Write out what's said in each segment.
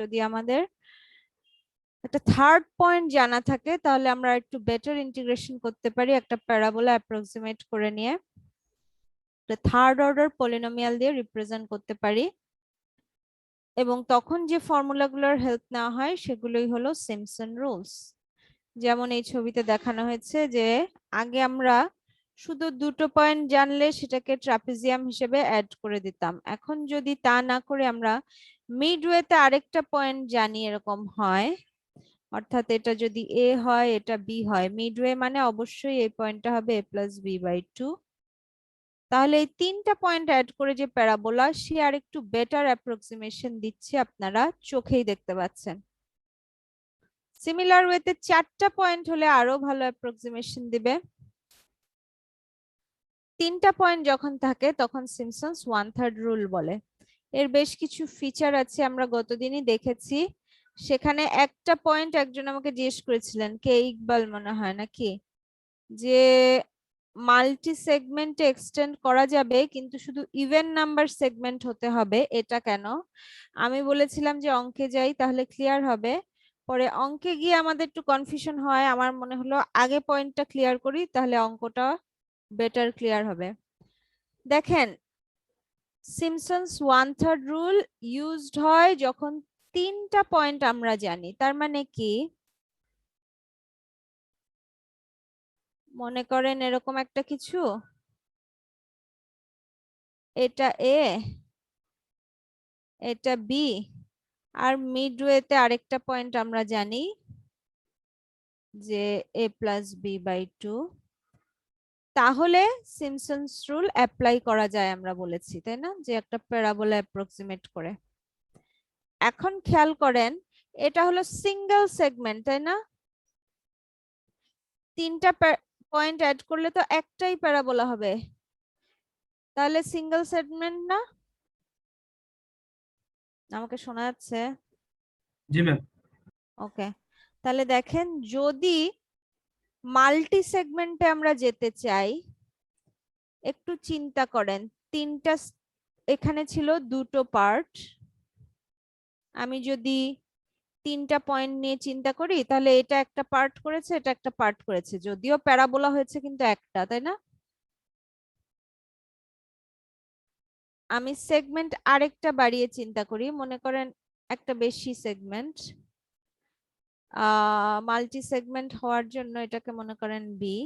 যদি আমাদের একটা থার্ড পয়েন্ট জানা থাকে তাহলে আমরা একটু বেটার ইন্টিগ্রেশন করতে পারি একটা প্যারাবোলা অ্যাপ্রক্সিমেট করে নিয়ে থার্ড অর্ডার পলিনোমিয়াল দিয়ে রিপ্রেজেন্ট করতে পারি এবং তখন যে ফর্মুলাগুলোর হেল্প নেওয়া হয় সেগুলোই হলো সিম্পসন রুলস। যেমন এই ছবিতে দেখানো হয়েছে যে আগে আমরা শুধু দুটো পয়েন্ট জানলে সেটাকে ট্রাপিজিয়াম হিসেবে অ্যাড করে দিতাম, এখন যদি তা না করে আমরা মিডওয়েতে আরেকটা পয়েন্ট জানি এরকম হয়, অর্থাৎ এটা যদি এ হয় এটা বি হয়, মিডওয়ে মানে অবশ্যই এই পয়েন্টটা হবে a প্লাস বি বাই 2। তাহলে এই তিনটা পয়েন্ট অ্যাড করে যে প্যারাবোলা সে আর একটু বেটার অ্যাপ্রক্সিমেশন দিচ্ছে, আপনারা চোখেই দেখতে পাচ্ছেন। সিমিলার ওয়েতে চারটা পয়েন্ট হলে আরো ভালো অ্যাপ্রক্সিমেশন দিবে। তিনটা পয়েন্ট যখন থাকে তখন সিম্পসনস 1/3 রুল বলে। এর বেশ কিছু ফিচার আছে, আমরা গতদিনই দেখেছি। সেখানে একটা পয়েন্ট একজন আমাকে জিজ্ঞেস করেছিলেন, কে ইকবাল মনে হয় নাকি, যে মাল্টি সেগমেন্টে এক্সটেন্ড করা যাবে কিন্তু শুধু ইভেন নাম্বার সেগমেন্ট হতে হবে, এটা কেন? আমি বলেছিলাম যে অঙ্কে যাই তাহলে ক্লিয়ার হবে। পরে অঙ্কে গিয়ে আমাদের একটু কনফিউশন হয়, আমার মনে হলো আগে পয়েন্টটা ক্লিয়ার করি তাহলে অঙ্কটা বেটার ক্লিয়ার হবে। দেখেন, সিম্পসনস 1/3 রুল ইউজড হয় যখন তিনটা পয়েন্ট আমরা জানি। তার মানে কি, মনে করেন এরকম একটা কিছু, এটা এ এটা বি আর মিডওয়েতে আরেকটা পয়েন্ট আমরা জানি যে a প্লাস বি বাই 2, তাহলে সিম্পসনস রুল অ্যাপ্লাই করা যায় আমরা বলেছি, তাই না, যে একটা প্যারাবোলা অ্যাপ্রক্সিমেট করে। এখন খেয়াল করেন, এটা হলো সিঙ্গেল সেগমেন্ট, তাই না? তিনটা পয়েন্ট অ্যাড করলে তো একটাই প্যারাবোলা হবে, তাহলে সিঙ্গেল সেগমেন্ট না? আমাকে শোনা যাচ্ছে? জি ম্যাম। ওকে, তাহলে দেখেন, যদি মাল্টি সেগমেন্টে আমরা যেতে চাই, একটু চিন্তা করেন, তিনটা এখানে ছিল দুটো পার্ট, আমি যদি তিনটা পয়েন্ট নিয়ে চিন্তা করি তাহলে এটা একটা পার্ট করেছে, এটা একটা পার্ট করেছে, যদিও প্যারাবোলা হয়েছে কিন্তু একটা, তাই না? আমি সেগমেন্ট আরেকটা বাড়িয়ে চিন্তা করি, মনে করেন একটা বেশি সেগমেন্ট, মাল্টি সেগমেন্ট হওয়ার জন্য এটাকে মনে করেন বি,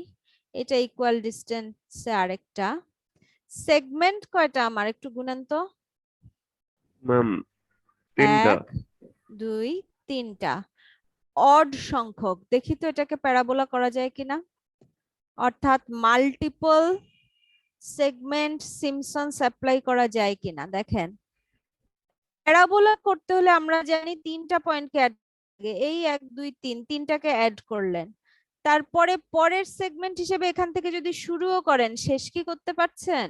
এটা ইকুয়াল ডিস্টেন্সে আরেকটা সেগমেন্ট। কয়টা আমার একটু গুনেন তো? ম্যাম 3টা। 1 2 3টা, অড সংখ্যক। দেখি তো এটাকে প্যারাবোলা করা যায় কিনা, অর্থাৎ মাল্টিপল সেগমেন্ট সিম্পসনস অ্যাপ্লাই করা যায় কিনা। দেখেন, প্যারাবোলা করতে হলে আমরা জানি তিনটা পয়েন্টকে অ্যাড, এই 1 2 3 তিনটাকে অ্যাড করলেন, তারপরে পরের সেগমেন্ট হিসেবে এখান থেকে যদি শুরুও করেন, শেষ কি করতে পারছেন?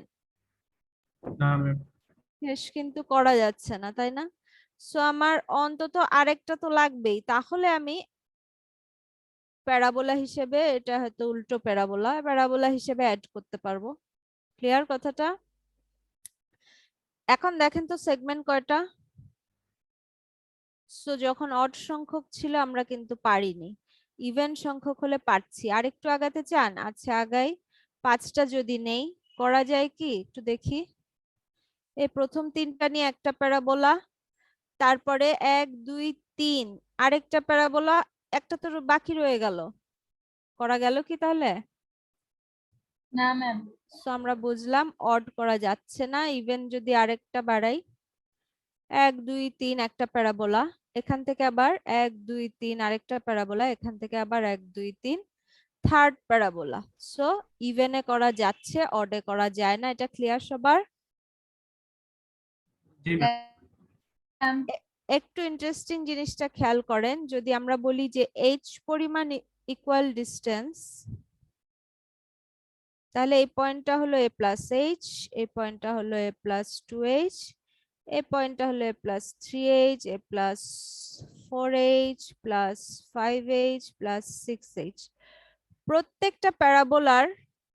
না ম্যাম। শেষ কিন্তু করা যাচ্ছে না, তাই না? সো আমার অন্তত আরেকটা তো লাগবেই, তাহলে আমি প্যারাবোলা হিসেবে, এটা হয়তো উল্টো প্যারাবোলা, প্যারাবোলা হিসেবে অ্যাড করতে পারবো। ক্লিয়ার কথাটা? এখন দেখেন তো সেগমেন্ট কয়টা। সো যখন অড সংখ্যক ছিল আমরা কিন্তু পারিনি, ইভেন সংখ্যক হলে পারছি। আর একটু আগাতে চান? আচ্ছা আগাই, 5টা যদি নেই, করা যায় কি একটু দেখি। এই প্রথম তিনটা নিয়ে একটা প্যারাবোলা, তারপরে 1 2 3 আরেকটা প্যারাবোলা, একটা তো বাকি রয়ে গেল, করা গেল কি তাহলে? না ম্যাম। সো আমরা বুঝলাম অড করা যাচ্ছে না, ইভেন যদি আরেকটা বাড়াই, 1 2 3 একটা প্যারাবোলা, এখান থেকে আবার 1 2 3 আরেকটা প্যারাবোলা, এখান থেকে আবার 1 2 3 থার্ড প্যারাবোলা। সো ইভেনে করা যাচ্ছে, অডে করা যায় না। এটা ক্লিয়ার সবার? জি ম্যাম। একটু ইন্টারেস্টিং জিনিসটা খেয়াল করেন, যদি আমরা বলি যে h পরিমাণ ইকুয়াল ডিস্টেন্স, তাহলে এই পয়েন্টটা হলো a প্লাস h, এই পয়েন্টটা হলো a প্লাস 2h, এই পয়েন্টটা হলো a plus 3h, a plus 4h plus 5h plus 6h। প্রত্যেকটা প্যারাবোলার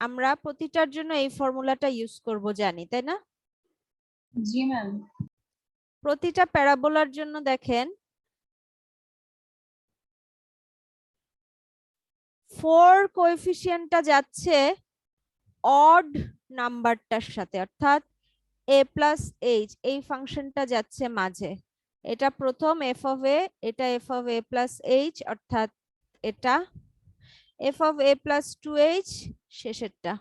আমরা প্রতিটার জন্য এই ফর্মুলাটা ইউজ করব, জানি তাই না? জি ম্যাম। প্রতিটা প্যারাবোলার জন্য দেখেন 4 কোএফিসিয়েন্টটা যাচ্ছে অড নাম্বারটার সাথে, অর্থাৎ a প্লাস এইচ এই ফাংশনটা যাচ্ছে মাঝে। এটা প্রথম এফ অফ এ, এটা F of A plus H, অর্থাৎ এটা F of A plus 2h শেষেরটা।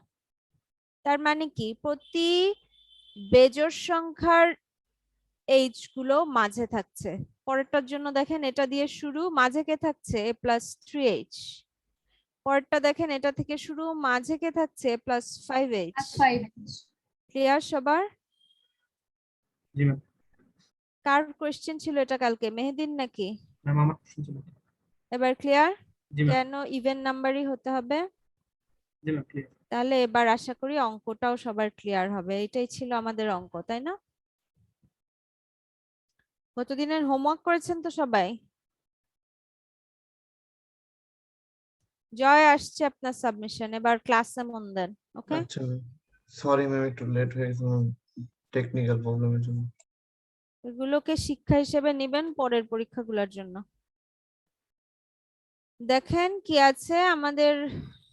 তার মানে কি প্রতি বেজোড় সংখ্যার এইচ গুলো মাঝে থাকছে। পরেরটার জন্য দেখেন এটা দিয়ে শুরু, মাঝে কে থাকছে a প্লাস 3h। পরেরটা দেখেন এটা থেকে শুরু, মাঝে কে থাকছে a plus 5h। Plus 5h. Clear সবার? জি ম্যাম। কার কোশ্চেন ছিল এটা কালকে, মেহেদিন নাকি? ম্যাম আমার কোশ্চেন ছিল। এবার ক্লিয়ার? জি ম্যাম। কেন ইভেন নাম্বারই হতে হবে? জি ম্যাম ক্লিয়ার। তাহলে এবার আশা করি অঙ্কটাও সবার ক্লিয়ার হবে। এটাই ছিল আমাদের অঙ্ক, তাই না? গতদিনের হোমওয়ার্ক করেছেন তো সবাই? জয় আসছে আপনার সাবমিশন, এবার ক্লাসে মন দেন। ওকে, আচ্ছা সরি ম্যাম, একটু লেট হয়ে গেছে ম্যাম, টেকনিক্যাল প্রবলেমের জন্য। এগুলোকে শিক্ষা হিসেবে নেবেন পরের পরীক্ষাগুলোর জন্য। দেখেন কি আছে আমাদের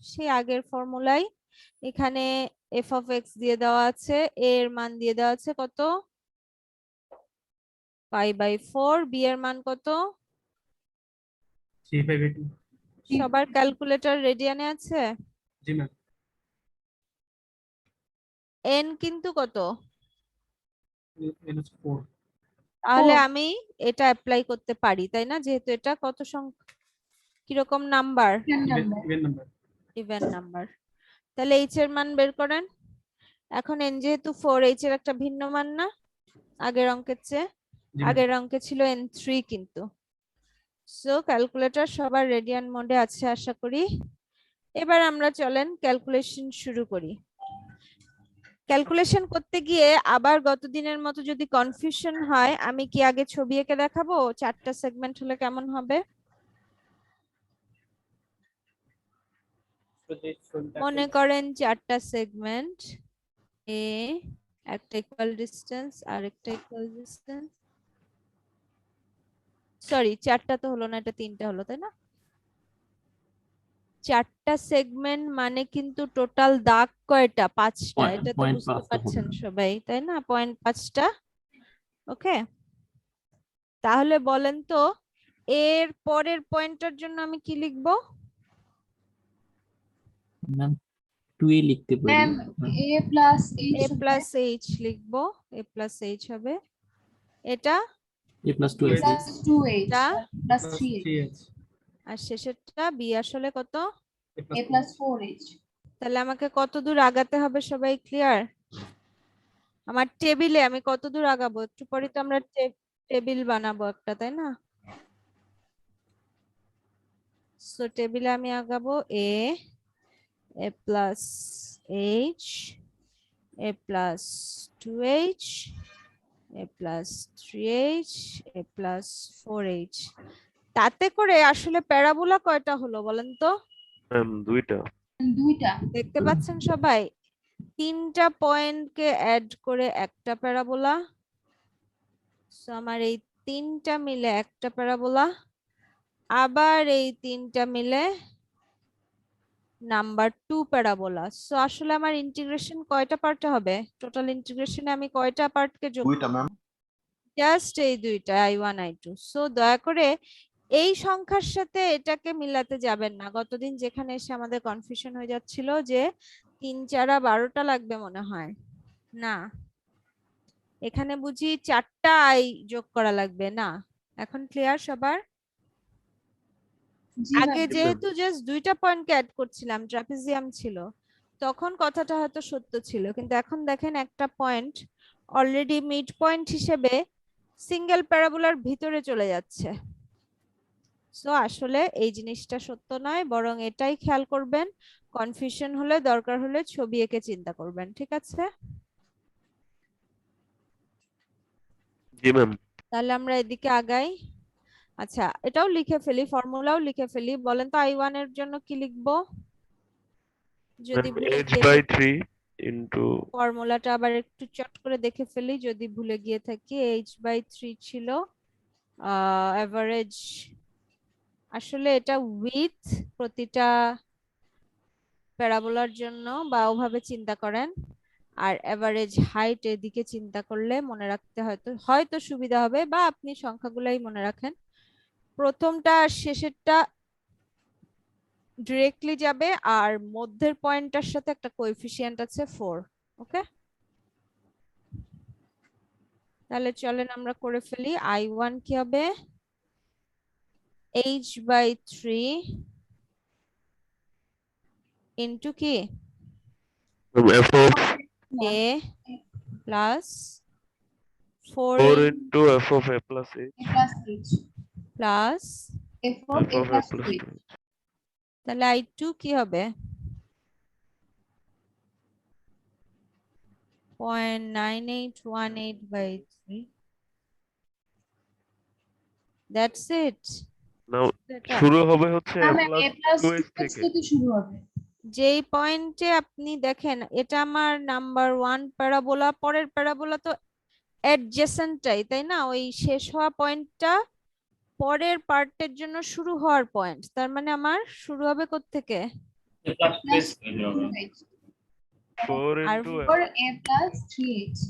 সেই আগের ফর্মুলাই। এখানে এফ অফ এক্স দিয়ে দেওয়া আছে, এ এর মান দিয়ে দেওয়া আছে কত, 5/4। বি এর মান কত? 3/8। সবার ক্যালকুলেটর রেডিয়ানে আছে? জি ম্যাম। এন কিন্তু কত? -4। তাহলে 4. আমি এটা অ্যাপ্লাই করতে পারি, তাই না? যেহেতু এটা কত সংখ্যা, কিরকম number? Even number. Even number. Even number. তাহলে এইচ এর মান বের করেন। এখন এন যেহেতু 4, এইচ এর একটা ভিন্ন মান না আগের অঙ্কের চেয়ে? জি ম্যাম। আগের অঙ্কে ছিল n3 কিন্তু। সো ক্যালকুলেটর সবার রেডিয়ান মোডে আছে আশা করি। এবার আমরা চলেন ক্যালকুলেশন শুরু করি। ক্যালকুলেশন করতে গিয়ে আবার গতদিনের মতো যদি কনফিউশন হয়, আমি কি আগে ছবি এঁকে দেখাবো 4টা সেগমেন্ট হলে কেমন হবে? মনে করেন 4টা সেগমেন্ট, এ একটা ইকুয়াল ডিসটেন্স আর একটা ইকুয়াল ডিসটেন্স, সরি 4টা তো হলো না, এটা 3টা হলো, তাই না? 4টা সেগমেন্ট মানে কিন্তু টোটাল দাগ কয়টা? 5টা। এটা তো বুঝতে পারছেন সবাই, তাই না? 0.5টা। ওকে, তাহলে বলেন তো এর পরের পয়েন্টের জন্য আমি কি লিখবো? ম্যাম 2a লিখতে পারি। Ma'am, A plus H. a plus H লিখবো, a প্লাস এইচ হবে। এটা a plus A 2h plus 2H. টা Plus 3H. 3h। আর শেষেরটা বি আসলে কত? A plus 4H. তাহলে আমাকে কত দূর আগাতে হবে সবাই ক্লিয়ার? আমার টেবিলে আমি কত দূর আগাবো? একটু পরে তো আমরা টেবিল বানাবো একটা, তাই না? সো টেবিলে আমি আগাবো a plus H, a plus 2h, a plus 3h, a plus 4h। তাতে করে আসলে প্যারাবোলা কয়টা হলো বলেন তো? ম্যাম 2টা। দুইটা। দেখতে পাচ্ছেন সবাই? 3টা পয়েন্টকে অ্যাড করে একটা প্যারাবোলা। সো আমার এই 3টা মিলে একটা প্যারাবোলা, আবার এই 3টা মিলে নাম্বার 2 প্যারাবোলা। সো আসলে আমার ইন্টিগ্রেশন কয়টা পার্টে হবে? টোটাল ইন্টিগ্রেশনে আমি কয়টা পার্টকে যোগ? দুইটা ম্যাম। জাস্ট এই দুইটা, I1 I2। সো দয়া করে এই সংখ্যার সাথে এটাকে মিলাতে যাবেন না। গতদিন যেখানে এসে আমাদের কনফিউশন হয়ে যাচ্ছিল যে 3 4 12টা লাগবে মনে হয়, না এখানে বুঝি 4টা আই যোগ করা লাগবে না। এখন ক্লিয়ার সবার? জি আগে ma'am. যেহেতু জাস্ট 2টা পয়েন্টকে অ্যাড করছিলাম, ট্রাপিজিয়াম ছিল, তখন কথাটা হয়তো সত্য ছিল, কিন্তু এখন দেখেন একটা পয়েন্ট অলরেডি মিড পয়েন্ট হিসেবে সিঙ্গেল প্যারাবোলার ভিতরে চলে যাচ্ছে। সো আসলে এই জিনিসটা সত্য নয়, বরং এটাই খেয়াল করবেন, কনফিউশন হলে দরকার হলে ছবি এঁকে চিন্তা করবেন, ঠিক আছে? জি ম্যাম। তাহলে আমরা এদিকে আগাই। আচ্ছা এটাও লিখে ফেলি, ফর্মুলাও লিখে ফেলি। বলেন তো I1 এর জন্য কি লিখবো? যদি ম্যাম ভুলে h গিয়ে বাই থাকি, 3 ইনটু ফর্মুলাটা আবার একটু চট করে দেখে ফেলি যদি ভুলে গিয়ে থাকি। h/3 ছিল এভারেজ আসলে এটা উইথ প্রতিটা প্যারাবোলার জন্য বা ওভাবে চিন্তা করেন, আর এভারেজ হাইট এদিকে চিন্তা করলে মনে রাখতে হয়তো হয়তো সুবিধা হবে, বা আপনি সংখ্যাগুলাই মনে রাখেন। প্রথমটা আর শেষেরটা ডিরেক্টলি যাবে, আর মধ্যের পয়েন্টটার সাথে একটা কোএফিসিয়েন্ট আছে 4। ওকে, তাহলে চলেন আমরা করে ফেলি। I1 কি হবে? h/3 ইন্টু কি f of a plus 4 4 into f of a plus h A plus H. Plus, F of f A of a plus plus 2H. 2h. তাহলে I2 কি হবে? 0.9818/3। That's it. Now এটা শুরু হবে হচ্ছে না a ma'am, plus A plus 2h 2H থেকে। থেকে শুরু হবে। যেই পয়েন্টে আপনি দেখেন এটা আমার নাম্বার 1 প্যারাবোলা, পরের প্যারাবোলা তো অ্যাডজেসেন্টটাই, তাই না? ওই শেষ হওয়া পয়েন্টটা পরের পার্টের জন্য শুরু হওয়ার পয়েন্ট, তার মানে আমার শুরু হবে কোত্থেকে? Plus 2H. 4 আর into For A plus 3H.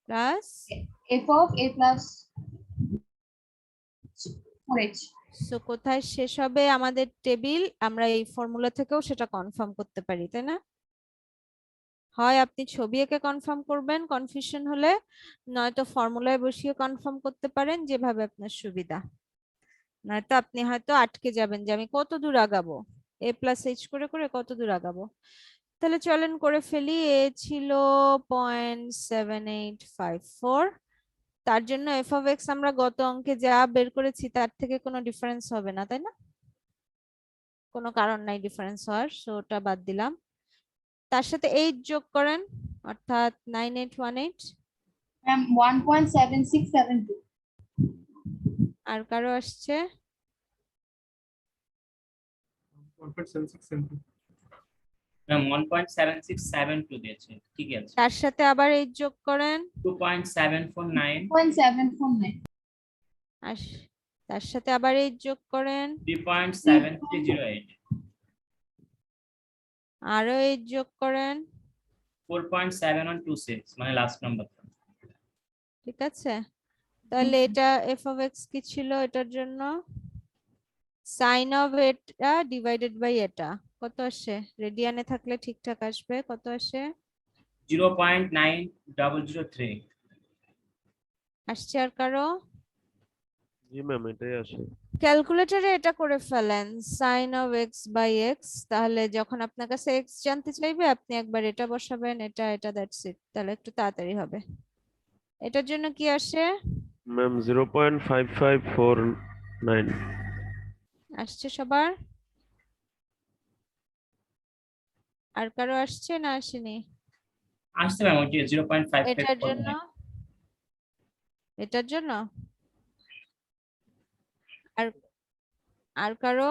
Plus, F of A plus 4H. So কোথায় শেষ হবে আমাদের টেবিল? আমরা এই ফর্মুলা থেকেও সেটা কনফার্ম করতে পারি, তাই না? হয় আপনি ছবি এঁকে কনফার্ম করবেন কনফিউশন হলে, নয়তো ফর্মুলায় বসিয়ে কনফার্ম করতে পারেন, যেভাবে আপনার সুবিধা। নয়তো আপনি হয়তো আটকে যাবেন যে আমি কত দূর আগাবো, a প্লাস h করে করে কত দূর আগাবো। তাহলে চলেন করে ফেলি। এ ছিল 0.7854, তার জন্য f of x আমরা গত অঙ্কে যা বের করেছি তার থেকে কোনো ডিফারেন্স হবে না, তাই না? কোনো কারণ নাই ডিফারেন্স হওয়ার, সো ওটা বাদ দিলাম। তার সাথে 8 যোগ করেন, অর্থাৎ 9818। Ma'am, 1.7672. আর কারো আসছে? 1.7672 ম্যাম 1.7672 দিয়েছে, ঠিক আছে। তার সাথে আবার 8 যোগ করেন, 2.749, 0.749. আর তার সাথে আবার 8 যোগ করেন, 3.7308, আরো 8 যোগ করেন। 4.7126, মানে লাস্ট নাম্বার। ঠিক আছে, তাহলে এটা f of x কি ছিল? এটার জন্য সাইন অফ এটা ডিভাইডেড বাই এটা কত আসে? রেডিয়ানে থাকলে ঠিকঠাক আসবে। কত আসে? 0.9003। আসছে আর কারো? জি ম্যাম, এটাই আসে। ক্যালকুলেটরে এটা করে ফেলেন, sine of x by x. তাহলে যখন আপনার কাছে এক্স জানতে চাইবে আপনি একবার এটা বসাবেন, এটা এটা, দ্যাটস ইট। তাহলে একটু তাড়াতাড়ি হবে। এটার জন্য কি আসে? ম্যাম 0.5549। আসছে সবার? আর কারো আসছে না আসেনি? আসছে ম্যাম, ওইটি এটার 0.5549। জন্য, এটার জন্য আর আর কারো?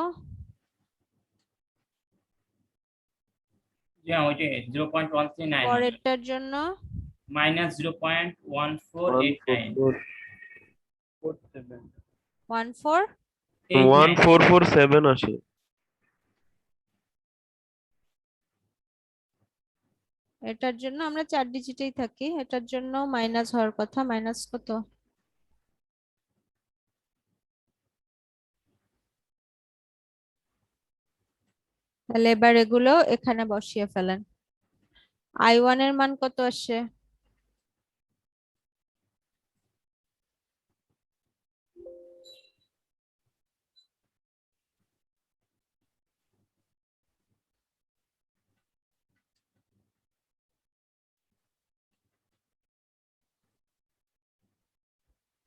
জি হ্যাঁ, ওইটি 0.139 হবে, পরেরটার জন্য মাইনাস 0.1489। 14 1447 আসে। এটার জন্য আমরা 4 ডিজিটেই থাকি, এটার জন্য মাইনাস হওয়ার কথা। মাইনাস কত? তাহলে এবার এগুলো এখানে বসিয়ে ফেলেন। I1 এর মান কত আসে?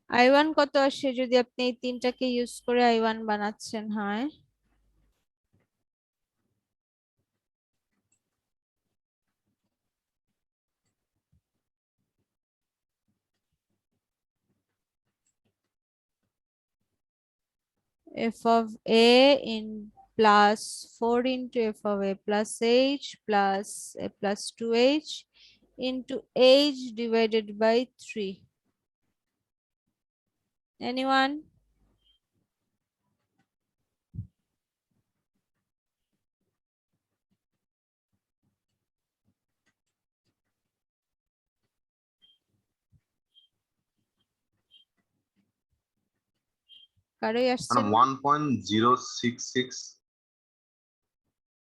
I1 কত আসে যদি আপনি এই তিনটাকে ইউজ করে I1 বানাচ্ছেন? হয় f of a in plus 4 into f of a plus h plus a plus 2h into h divided by 3 Anyone? কারোই আসছে মানে না? 1.066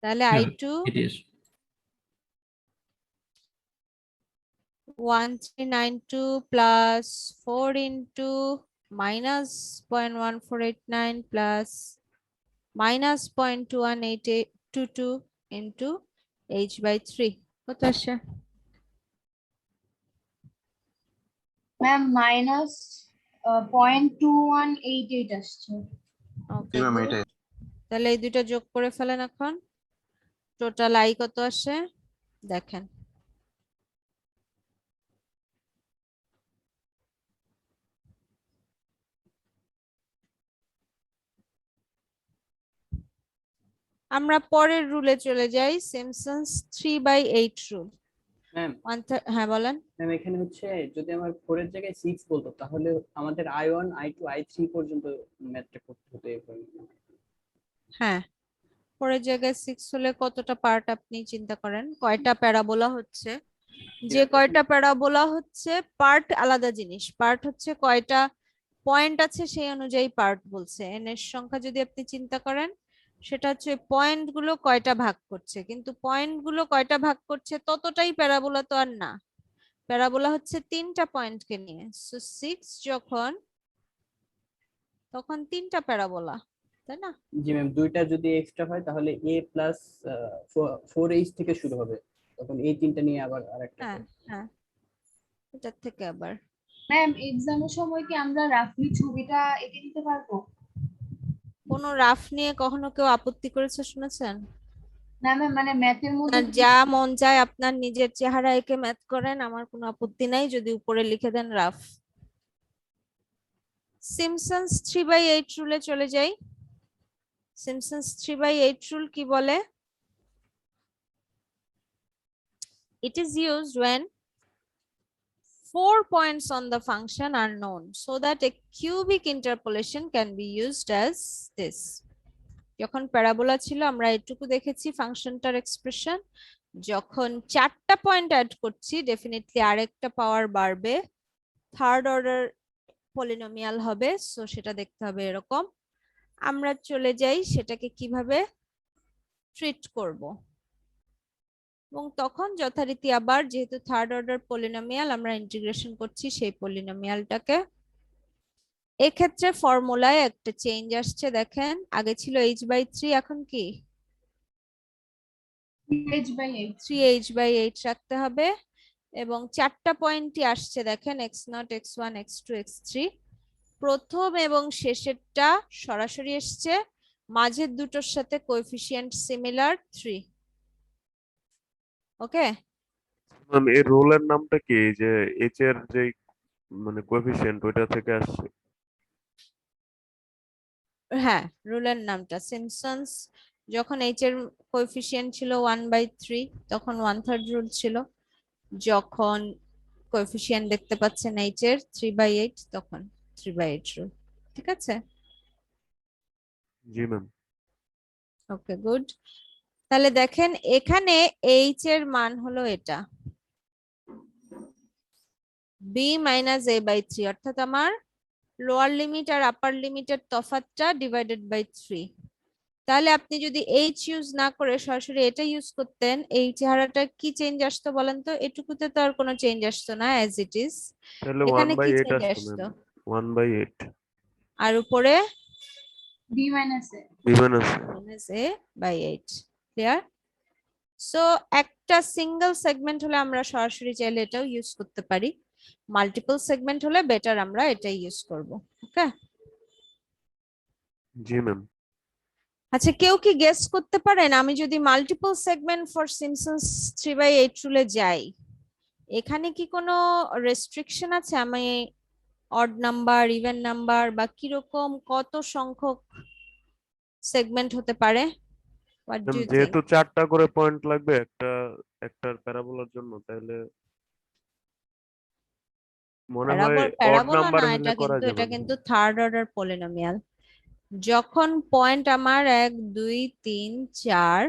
তাহলে Yeah, I2 it is. 1392 plus 4 into minus 0.1489 plus minus 0.218822 into h by 3 কত আসে? Ma'am minus 0.2188 আসছে। ওকে, জি ma'am এটাই। তাহলে এই দুইটা যোগ করে ফেলেন এখন। টোটাল আই কত আসে দেখেন। আমরা পরের রুলে চলে যাই, সিমসন্স 3/8 রুল। ম্যাম হ্যাঁ বলেন। ম্যাম এখানে হচ্ছে যদি আমার 4 এর জায়গায় 6 বলতো তাহলে আমাদের I1 I2 I3 পর্যন্ত ম্যাথটা করতে হতো এভাবে। হ্যাঁ, পরের জায়গায় 6 হলে কতটা পার্ট আপনি চিন্তা করেন, কয়টা প্যারাবোলা হচ্ছে, যে কয়টা প্যারাবোলা হচ্ছে পার্ট আলাদা জিনিস, পার্ট হচ্ছে কয়টা পয়েন্ট আছে সেই অনুযায়ী পার্ট বলছে। এন এর সংখ্যা যদি আপনি চিন্তা করেন সেটা হচ্ছে পয়েন্ট গুলো কয়টা ভাগ করছে, কিন্তু পয়েন্ট গুলো কয়টা ভাগ করছে ততটাই প্যারাবোলা তো আর না। প্যারাবোলা হচ্ছে 3টা পয়েন্টকে নিয়ে, সো 6 যখন তখন 3টা প্যারাবোলা, তাই না? জি ম্যাম, দুইটা যদি এক্সট্রা হয় তাহলে a প্লাস 4h থেকে শুরু হবে, তখন এই তিনটা নিয়ে আবার আরেকটা হ্যাঁ হ্যাঁ, এটার থেকে আবার ম্যাম এক্সামের সময় কি আমরা রাফলি ছবিটা এঁকে দিতে পারবো? কোনো রাফ নিয়ে কখনো কেউ আপত্তি করেছে শুনেছেন? না ম্যাম মানে ম্যাথের মধ্যে আপনার যা মন চায় আপনার নিজের চেহারা এঁকে ম্যাথ করেন, আমার কোনো আপত্তি নাই যদি উপরে লিখে দেন রাফ। সিমসন্স 3/8 রুলে চলে যাই। সিমসন্স 3/8 রুল কি বলে? It is used when 4 points on the function are known so that a cubic interpolation can be used as this. যখন প্যারাবোলা ছিল আমরা এটুকু দেখেছি ফাংশনটার এক্সপ্রেশন, যখন 4টা পয়েন্ট অ্যাড করছি ডেফিনেটলি আরেকটা পাওয়ার বাড়বে, থার্ড অর্ডার পলিনোমিয়াল হবে, সো সেটা দেখতে হবে এরকম। আমরা চলে যাই সেটাকে কিভাবে ট্রিট করব, এবং তখন যথারীতি আবার যেহেতু থার্ড অর্ডার পলিনোমিয়াল আমরা ইন্টিগ্রেশন করছি সেই পলিনোমিয়ালটাকে। এক্ষেত্রে ফর্মুলায় একটা চেঞ্জ আসছে, দেখেন আগে ছিল h/3, এখন কি 3h/8 3h/8 রাখতে হবে, এবং 4টা পয়েন্টই আসছে দেখেন x0 x1 x2 x3। প্রথম এবং শেষেরটা সরাসরি এসছে, মাঝের দুটোর সাথে কোএফিসিয়েন্ট সিমিলার 3। ওকে, ম্যাম এই রোলের নামটা কি, এই যে এইচ এর যে মানে কোএফিসিয়েন্ট ওইটা থেকে আসছে? হ্যাঁ রুলের নামটা সিমসন্স, যখন এইচ এর কোএফিসিয়েন্ট ছিল 1/3 তখন 1/3 রুল ছিল, যখন কোএফিসিয়েন্ট দেখতে পাচ্ছেন এইচ এর 3/8 তখন 3/8 রুল। ঠিক আছে, জি ম্যাম। Okay good. তাহলে দেখেন এখানে এইচ এর মান হলো এটা b মাইনাস a/3, অর্থাৎ আমার লোয়ার লিমিট আর আপার লিমিটের তফাৎটা ডিভাইডেড বাই 3। তাহলে আপনি যদি এইচ ইউজ না করে সরাসরি এটা ইউজ করতেন, এই চেহারাটা কি চেঞ্জ আসতো বলেন তো? এটুকুতে তো আর কোনো চেঞ্জ আসতো না, অ্যাজ ইট ইজ। তাহলে এখানে কি 1/8 চেঞ্জ আসতো আসতো? ম্যাম, 1/8 আর উপরে b minus a বিমানাস। a/8। Clear? So একটা সিঙ্গেল সেগমেন্ট হলে আমরা সরাসরি চাইলে এটাও ইউজ করতে পারি, মাল্টিপল সেগমেন্ট হলে বেটার আমরা এটাই ইউজ করব। ওকে, জি ম্যাম। আচ্ছা কেউ কি গেস করতে পারেন আমি যদি মাল্টিপল সেগমেন্ট ফর সিমসন্স 3/8 রুলে যাই এখানে কি কোনো রেস্ট্রিকশন আছে? আমি অড নাম্বার, ইভেন নাম্বার বা কিরকম কত সংখ্যক সেগমেন্ট হতে পারে? What do you think? যেহেতু 4টা করে পয়েন্ট লাগবে একটার প্যারাবোলার জন্য, তাহলে মনে হয় অড প্যারাবোলা নাম্বার না, হলে করা এটা যাবে না। কিন্তু থার্ড অর্ডার পলিনোমিয়াল। যখন পয়েন্ট আমার 1 2 3 4,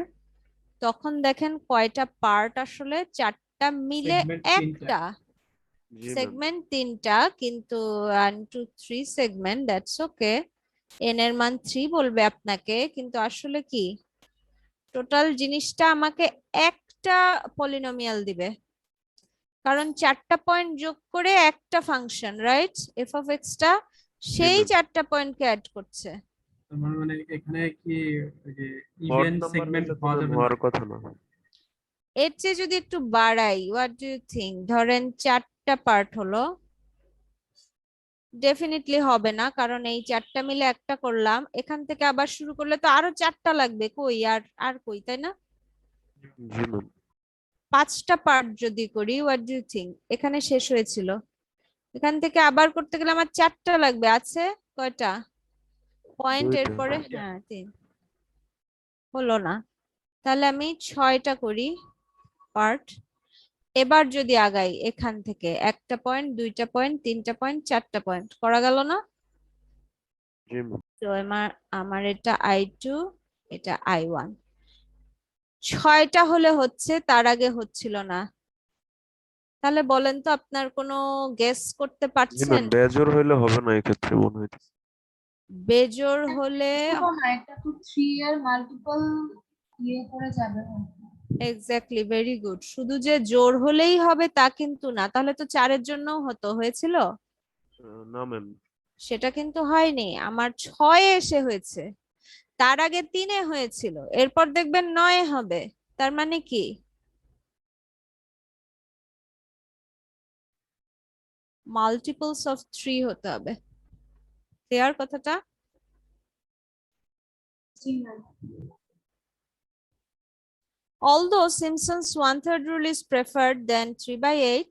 তখন দেখেন কয়টা পার্ট আসলে, 4টা মিলে Segment তিনটা। একটা জি ম্যাম। সেগমেন্ট, 3টা, কিন্তু 1 2 3 সেগমেন্ট, দ্যাটস ওকে। এন এর মান 3 বলবে আপনাকে, কিন্তু আসলে কি টোটাল জিনিসটা আমাকে একটা পলিনোমিয়াল দিবে, কারণ 4টা পয়েন্ট যোগ করে একটা function, right? F of x টা সেই ma'am. 4টা পয়েন্টকে অ্যাড করছে। তার মানে এখানে কি ওই যে অড ইভেন নাম্বার সেগমেন্ট হলে তো হওয়া ম্যাম যাবে না? হওয়ার কথা না। এর চেয়ে যদি একটু বাড়াই, হোয়াট ডু ইউ থিঙ্ক? ধরেন 4টা পার্ট হলো, ডেফিনেটলি হবে না, কারণ এই 4টা মিলে একটা করলাম, এখান থেকে আবার শুরু করলে তো আরো 4টা লাগবে, কই আর আর কই, তাই না? জি ম্যাম। 5টা পার্ট যদি করি, হোয়াট ডু ইউ থিঙ্ক? এখানে শেষ হয়েছিল, এখান থেকে আবার করতে গেলে আমার 4টা লাগবে, আছে কয়টা পয়েন্ট? দুইটা। এরপরে হ্যাঁ 3, হলো না। তাহলে আমি 6টা করি পার্ট। এবার যদি আগাই এখান থেকে, 1টা পয়েন্ট, 2টা পয়েন্ট, 3টা পয়েন্ট, 4টা পয়েন্ট, করা গেল না? জি ম্যাম। তো আমার আমার এটা I2, এটা I1। 6টা হলে হচ্ছে, তার আগে হচ্ছিল না। তাহলে বলেন তো, আপনার কোনো গেস করতে জি পারছেন? ম্যাম, বেজোর হইলে হবে না এই ক্ষেত্রে মনে হইতেছে। বেজোড় হলে ছোট না, এটা তো 3 এর মাল্টিপল ইয়ে করে যাবে হয়তো। Exactly, very good. শুধু যে জোড় হলেই হবে তা কিন্তু না, তাহলে তো 4-এর জন্য হয়েছিল, না ম্যাম। সেটা কিন্তু হয়নি। আমার 6-এ এসে হয়েছে, তার আগে 3-এ হয়েছিল, এরপর দেখবেন 9-এ হবে। তার মানে কি মাল্টিপলস অফ 3 হতে হবে। ক্লিয়ার কথাটা? জি ma'am. Although Simpson's 1/3 rule is preferred than 3/8,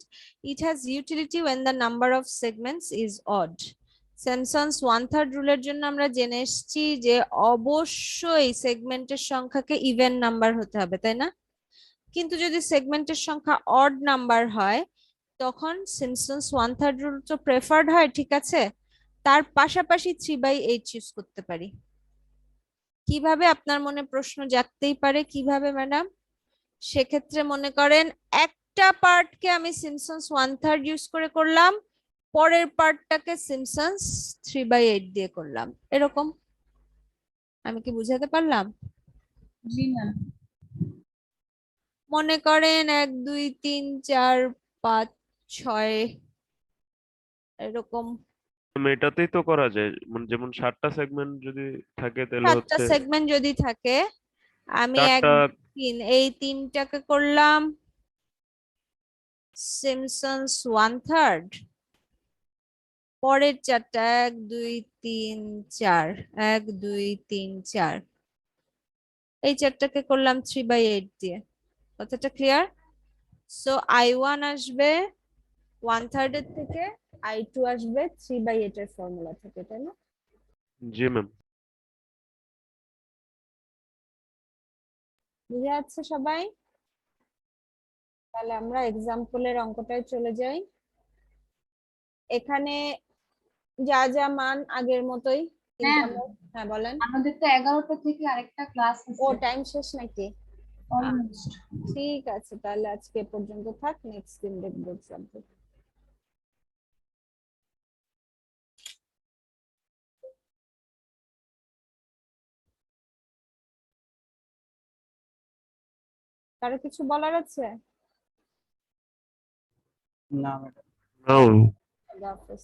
it has utility when the number of segments is odd. Simpson's 1/3 রুলের জন্য আমরা জেনে এসেছি যে অবশ্যই সেগমেন্টের সংখ্যাকে ইভেন নাম্বার হতে হবে, তাই না? কিন্তু যদি সেগমেন্টের সংখ্যা অড নাম্বার হয়, তখন সিম্পসনস 1/3 রুল তো প্রেফার্ড হয়, ঠিক আছে, তার পাশাপাশি 3/8 ইউজ করতে পারি। কিভাবে? আপনার মনে প্রশ্ন জাগতেই পারে, কিভাবে ম্যাডাম? সেক্ষেত্রে মনে করেন একটা পার্টকে আমি সিম্পসনস 1/3 ইউজ করে করলাম, পরের পার্টটাকে সিম্পসনস 3/8 দিয়ে করলাম, এরকম। আমি কি বুঝাতে পারলাম? জি ম্যাম। মনে করেন 1 2 3 4 5 6 এরকম এটাতেই তো করা যায়, মানে যেমন 7টা সেগমেন্ট যদি থাকে তাহলে 7টা হচ্ছে সেগমেন্ট যদি থাকে, আমি 1 4টা। 3 এই 3টাকে করলাম সিম্পসনস 1/3, পরের 4টা 1 2 3 4, 1 2 3 4, এই 4টাকে করলাম 3/8 দিয়ে। কথাটা ক্লিয়ার? সো I1 আসবে 1/3 এর থেকে, I2 আসবে 3/8 এর ফর্মুলা থেকে, তাই না? জি ম্যাম। বুঝে যাচ্ছে সবাই? তাহলে আমরা এক্সাম্পলের অঙ্কটায় চলে যাই। এখানে যা যা মান আগের মতোই, কিন্তু ম্যাম, আমরা হ্যাঁ বলেন। আমাদের তো 11টা থেকে আরেকটা ক্লাস ও আছে টাইম শেষ নাকি? অলমোস্ট। ঠিক আছে, তাহলে আজকে এ পর্যন্ত থাক, নেক্সট দিন দেখবো এক্সাম্পল। কারো কিছু বলার আছে? না ম্যাডাম। নাও। আল্লাহ হাফেজ।